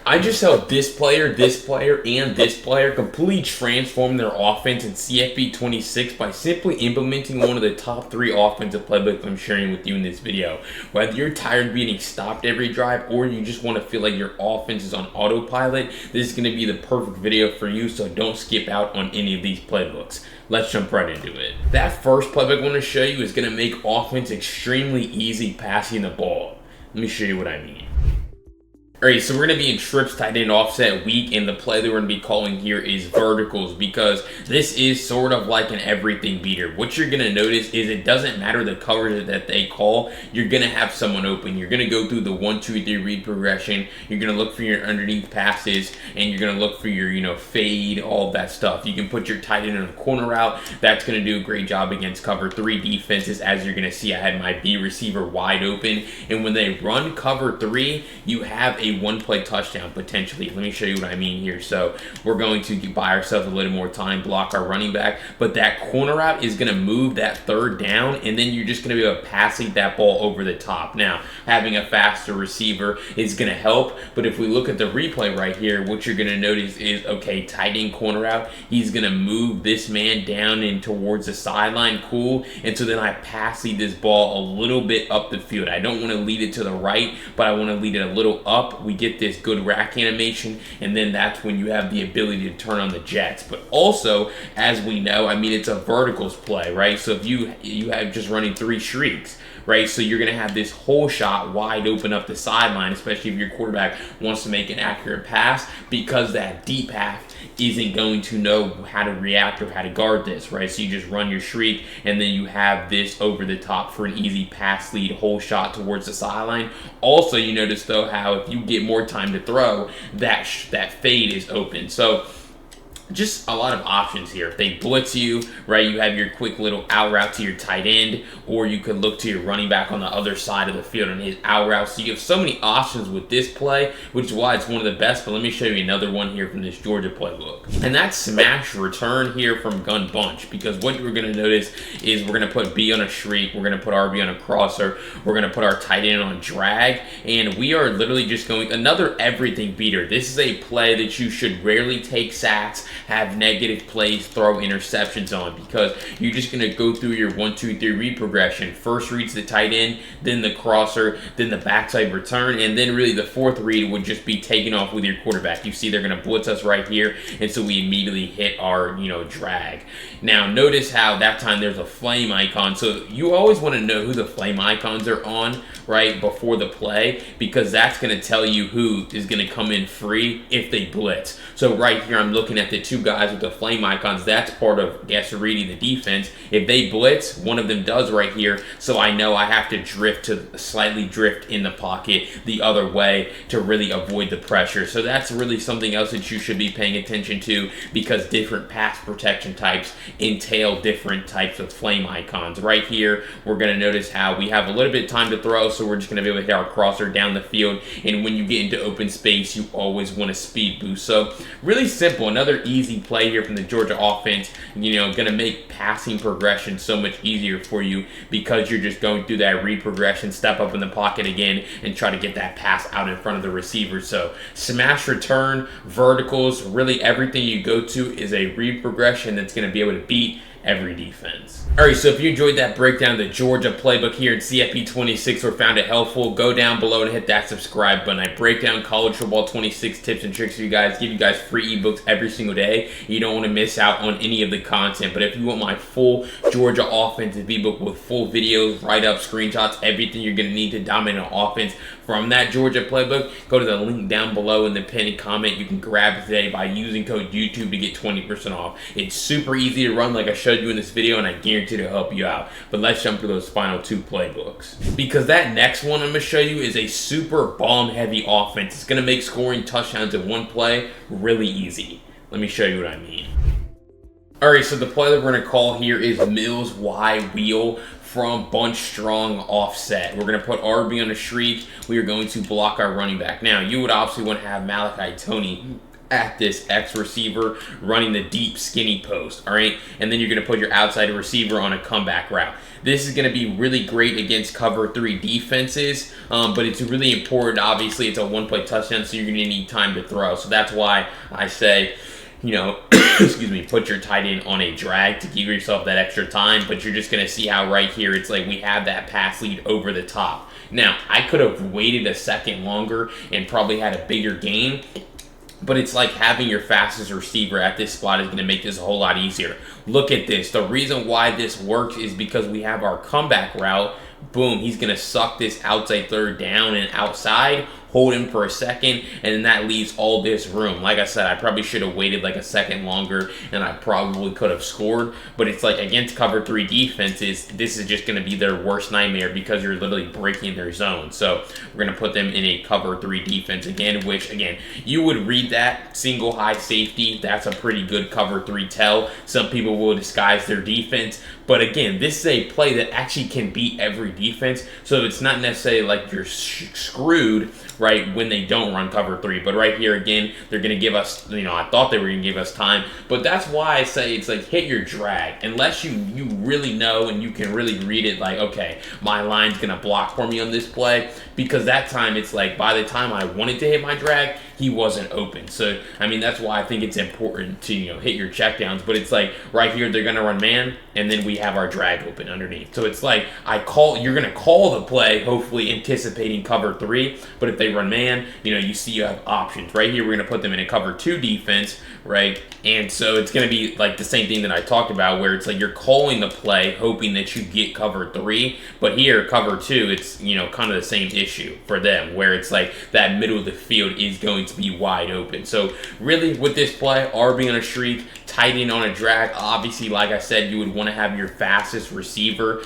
I just saw this player, and this player completely transform their offense in CFP 26 by simply implementing one of the top 3 offensive playbooks I'm sharing with you in this video. Whether you're tired of being stopped every drive or you just want to feel like your offense is on autopilot, this is going to be the perfect video for you, so don't skip out on any of these playbooks. Let's jump right into it. That first playbook I want to show you is going to make offense extremely easy passing the ball. Let me show you what I mean. Alright, so we're going to be in trips, tight end, offset, weak, and the play that we're going to be calling here is verticals, because this is sort of like an everything beater. What you're going to notice is it doesn't matter the coverage that they call, you're going to have someone open. You're going to go through the 1, 2, 3 read progression, you're going to look for your underneath passes, and you're going to look for your, fade, all of that stuff. You can put your tight end in a corner route. That's going to do a great job against cover 3 defenses. As you're going to see, I had my B receiver wide open, and when they run cover 3, you have a 1-play touchdown potentially. Let me show you what I mean here. So we're going to buy ourselves a little more time, block our running back, but that corner route is going to move that 3rd down, and then you're just going to be able to passing that ball over the top. Now, having a faster receiver is going to help, but if we look at the replay right here, what you're going to notice is, okay, tight end corner route, he's going to move this man down and towards the sideline, cool, and so then I passing this ball a little bit up the field. I don't want to lead it to the right, but I want to lead it a little up. We get this good rack animation, and then that's when you have the ability to turn on the jets. But also, as we know, it's a verticals play, right? So if you have just running 3 shrieks, right? So you're going to have this whole shot wide open up the sideline, especially if your quarterback wants to make an accurate pass, because that deep half isn't going to know how to react or how to guard this, right? So you just run your shriek, and then you have this over the top for an easy pass lead, whole shot towards the sideline. Also, you notice though how if you get more time to throw, that fade is open. So just a lot of options here. If they blitz you, right, you have your quick little out route to your tight end, or you could look to your running back on the other side of the field on his out route. So you have so many options with this play, which is why it's one of the best. But let me show you another one here from this Georgia playbook. And that's smash return here from Gun Bunch, because what you're going to notice is we're going to put B on a shriek, we're going to put RB on a crosser, we're going to put our tight end on drag, and we are literally just going another everything beater. This is a play that you should rarely take sacks, have negative plays, throw interceptions on, because you're just going to go through your 1, 2, 3 read progression. First read's the tight end, then the crosser, then the backside return, and then really the 4th read would just be taking off with your quarterback. You see they're going to blitz us right here, and so we immediately hit our drag. Now notice how that time there's a flame icon, so you always want to know who the flame icons are on right before the play, because that's going to tell you who is going to come in free if they blitz. So right here I'm looking at the 2 guys with the flame icons. That's part of reading the defense. If they blitz, one of them does right here, so I know I have to slightly drift in the pocket the other way to really avoid the pressure. So that's really something else that you should be paying attention to, because different pass protection types entail different types of flame icons. Right here we're going to notice how we have a little bit of time to throw, so we're just going to be able to hit our crosser down the field, and when you get into open space you always want to speed boost. So really simple, another easy play here from the Georgia offense, going to make passing progression so much easier for you, because you're just going through that read progression, step up in the pocket again, and try to get that pass out in front of the receiver. So smash return, verticals, really everything you go to is a read progression that's going to be able to beat every defense. Alright, so if you enjoyed that breakdown of the Georgia playbook here in CFP 26 or found it helpful, go down below and hit that subscribe button. I break down college football 26 tips and tricks for you guys, give you guys free ebooks every single day. You don't want to miss out on any of the content. But if you want my full Georgia offensive ebook with full videos, write-ups, screenshots, everything you're going to need to dominate an offense from that Georgia playbook, go to the link down below in the pinned comment. You can grab it today by using code YouTube to get 20% off. It's super easy to run like I showed you in this video, and I guarantee to help you out. But let's jump to those final 2 playbooks, because that next one I'm going to show you is a super bomb heavy offense. It's going to make scoring touchdowns in one play really easy. Let me show you what I mean. Alright, so the play that we're going to call here is Mills Y Wheel from bunch strong offset. We're going to put RB on a shriek. We are going to block our running back. Now, you would obviously want to have Malachi Tony at this X receiver running the deep skinny post, all right? And then you're going to put your outside receiver on a comeback route. This is going to be really great against cover 3 defenses, but it's really important. Obviously, it's a one-play touchdown, so you're going to need time to throw. So that's why I say, you know, excuse me, put your tight end on a drag to give yourself that extra time, but you're just going to see how right here it's like we have that pass lead over the top. Now, I could have waited a second longer and probably had a bigger gain, but it's like having your fastest receiver at this spot is going to make this a whole lot easier. Look at this. The reason why this works is because we have our comeback route. Boom, he's going to suck this outside third down and outside, hold him for a second, and then that leaves all this room. Like I said, I probably should have waited like a second longer, and I probably could have scored. But it's like against cover 3 defenses, this is just going to be their worst nightmare because you're literally breaking their zone. So we're going to put them in a cover 3 defense again, which, again, you would read that single high safety. That's a pretty good cover 3 tell. Some people will disguise their defense. But again, this is a play that actually can beat every defense. So it's not necessarily like you're screwed, right, when they don't run cover 3. But right here, again, they're going to give us, you know, I thought they were going to give us time. But that's why I say it's like hit your drag. Unless you really know and you can really read it like, okay, my line's going to block for me on this play. Because that time, it's like by the time I wanted to hit my drag, he wasn't open. So, I mean, that's why I think it's important to, you know, hit your checkdowns. But it's like right here, they're going to run man, and then we have our drag open underneath. So it's like you're going to call the play, hopefully anticipating cover 3. But if they run man, you know, you see you have options. Right here, we're going to put them in a cover 2 defense, right? And so it's going to be like the same thing that I talked about, where it's like you're calling the play, hoping that you get cover 3. But here, cover 2, it's, you know, kind of the same issue for them, where it's like that middle of the field is going to be wide open. So really with this play, RB on a streak, tight end on a drag, obviously, like I said, you would want to have your fastest receiver,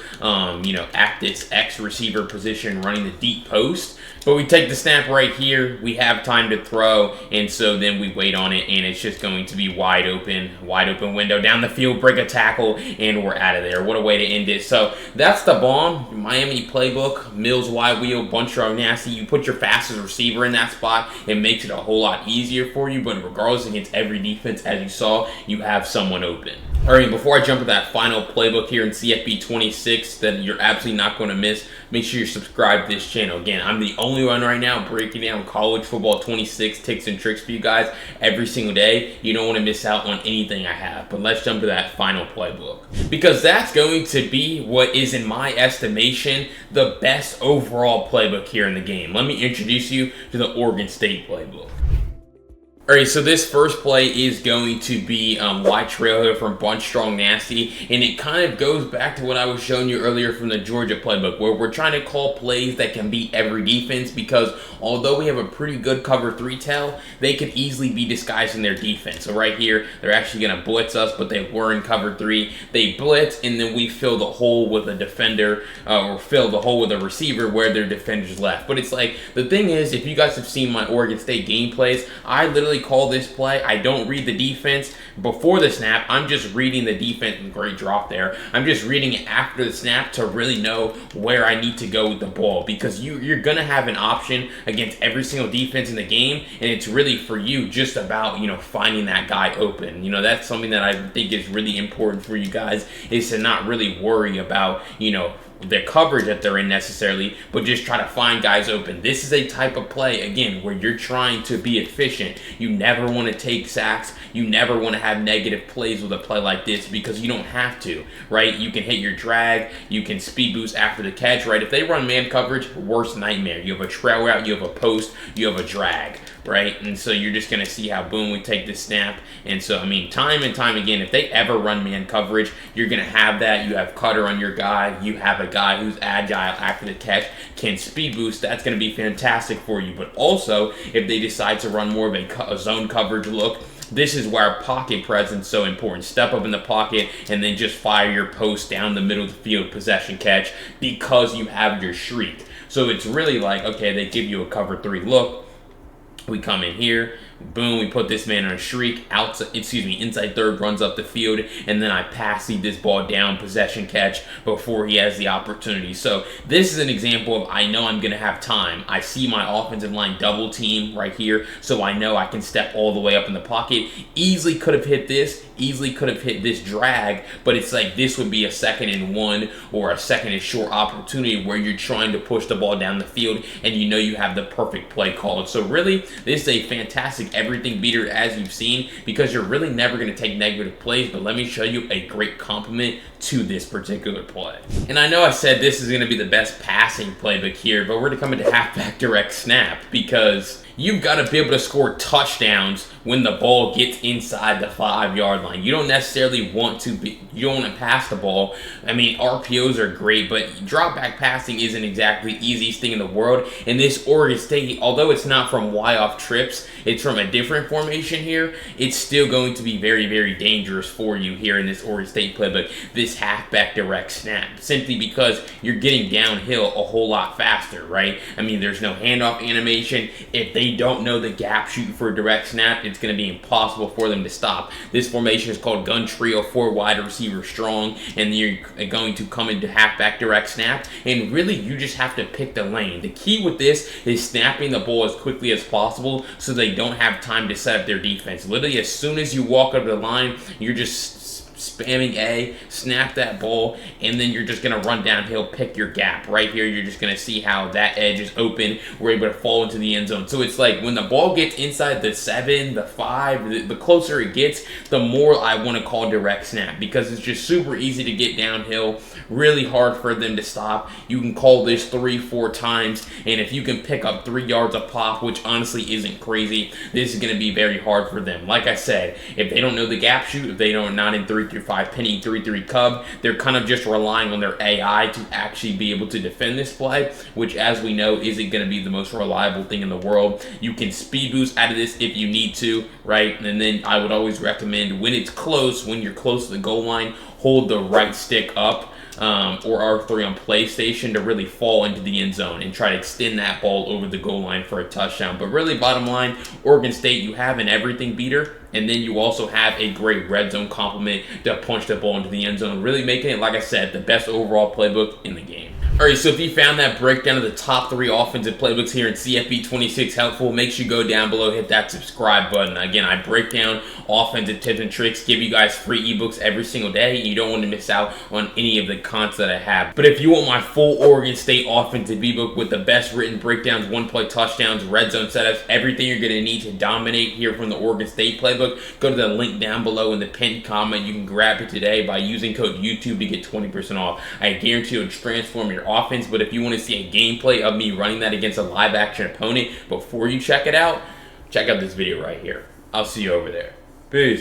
you know, at this X receiver position running the deep post. But we take the snap right here, we have time to throw, and so then we wait on it, and it's just going to be wide open window down the field, break a tackle, and we're out of there. What a way to end it. So that's the bomb. Miami playbook, Mills wide wheel, bunch of nasty. You put your fastest receiver in that spot, it makes it a whole lot easier for you, but regardless, against every defense, as you saw, you have someone open. All right, before I jump to that final playbook here in CFB 26 that you're absolutely not going to miss, make sure you subscribe to this channel. Again, I'm the only one right now breaking down college football 26 tips and tricks for you guys every single day. You don't want to miss out on anything I have. But let's jump to that final playbook, because that's going to be what is, in my estimation, the best overall playbook here in the game. Let me introduce you to the Oregon State playbook. Alright, so this first play is going to be wide trail here from Bunch Strong Nasty, and it kind of goes back to what I was showing you earlier from the Georgia playbook, where we're trying to call plays that can beat every defense, because although we have a pretty good cover 3 tell, they could easily be disguised in their defense. So right here, they're actually going to blitz us, but they were in cover 3. They blitz, and then we fill the hole with a defender, or fill the hole with a receiver where their defenders left. But it's like, the thing is, if you guys have seen my Oregon State game plays, I literally call this play. I don't read the defense before the snap. I'm just reading the defense. Great drop there. I'm just reading it after the snap to really know where I need to go with the ball, because you're going to have an option against every single defense in the game, and it's really for you just about, you know, finding that guy open. You know, that's something that I think is really important for you guys, is to not really worry about, you know, the coverage that they're in necessarily, but just try to find guys open. This is a type of play, again, where you're trying to be efficient. You never want to take sacks. You never want to have negative plays with a play like this, because you don't have to, right? You can hit your drag. You can speed boost after the catch, right? If they run man coverage, worst nightmare. You have a trail route, you have a post, you have a drag, right? And so you're just going to see how, boom, we take this snap. And so, I mean, time and time again, if they ever run man coverage, you're going to have that. You have cutter on your guy. You have a guy who's agile after the catch, can speed boost. That's going to be fantastic for you. But also, if they decide to run more of a zone coverage look, this is where pocket presence is so important. Step up in the pocket and then just fire your post down the middle of the field, possession catch, because you have your shriek. So it's really like, okay, they give you a cover 3 look. We come in here, boom, we put this man on a streak, inside third, runs up the field, and then I pass this ball down, possession catch, before he has the opportunity. So this is an example of, I know I'm going to have time. I see my offensive line double team right here, so I know I can step all the way up in the pocket. Easily could have hit this, easily could have hit this drag, but it's like this would be a 2nd and 1 or a 2nd and short opportunity where you're trying to push the ball down the field and you know you have the perfect play called. So really, this is a fantastic everything beater, as you've seen, because you're really never going to take negative plays. But let me show you a great complement to this particular play. And I know I said this is going to be the best passing playbook here, but we're going to come into halfback direct snap, because you've got to be able to score touchdowns when the ball gets inside the 5-yard line. You don't necessarily want to pass the ball. I mean, RPOs are great, but drop back passing isn't exactly the easiest thing in the world. And this Oregon State, although it's not from Y-off trips, it's from a different formation here, it's still going to be very, very dangerous for you here in this Oregon State playbook, this halfback direct snap, simply because you're getting downhill a whole lot faster, right? I mean, there's no handoff animation. If they don't know the gap shoot for a direct snap, it's going to be impossible for them to stop. This formation is called gun trio, 4 wide receiver strong, and you're going to come into halfback direct snap, and really you just have to pick the lane. The key with this is snapping the ball as quickly as possible so they don't have time to set up their defense. Literally, as soon as you walk up the line, you're just spamming A, snap that ball, and then you're just going to run downhill, pick your gap. Right here, you're just going to see how that edge is open. We're able to fall into the end zone. So it's like when the ball gets inside the 7, the 5, the closer it gets, the more I want to call direct snap, because it's just super easy to get downhill, really hard for them to stop. You can call this 3-4 times, and if you can pick up 3 yards a pop, which honestly isn't crazy, this is going to be very hard for them. Like I said, if they don't know the gap shoot, if they don't not in 3-5 penny 3-3 cub, they're kind of just relying on their AI to actually be able to defend this play, which, as we know, isn't going to be the most reliable thing in the world. You can speed boost out of this if you need to, right? And then I would always recommend, when it's close, when you're close to the goal line, hold the right stick up, or R3 on PlayStation, to really fall into the end zone and try to extend that ball over the goal line for a touchdown. But really, bottom line, Oregon State, you have an everything beater, and then you also have a great red zone complement to punch the ball into the end zone, really making it, like I said, the best overall playbook in the game. Alright, so if you found that breakdown of the top 3 offensive playbooks here in CFB 26 helpful, make sure you go down below, hit that subscribe button. Again, I break down offensive tips and tricks, give you guys free ebooks every single day, and you don't want to miss out on any of the content that I have. But if you want my full Oregon State offensive ebook with the best written breakdowns, one-play touchdowns, red zone setups, everything you're going to need to dominate here from the Oregon State playbook, go to the link down below in the pinned comment. You can grab it today by using code YouTube to get 20% off. I guarantee it'll transform your offense. But if you want to see a gameplay of me running that against a live action opponent before you check it out, check out this video right here. I'll see you over there. Peace.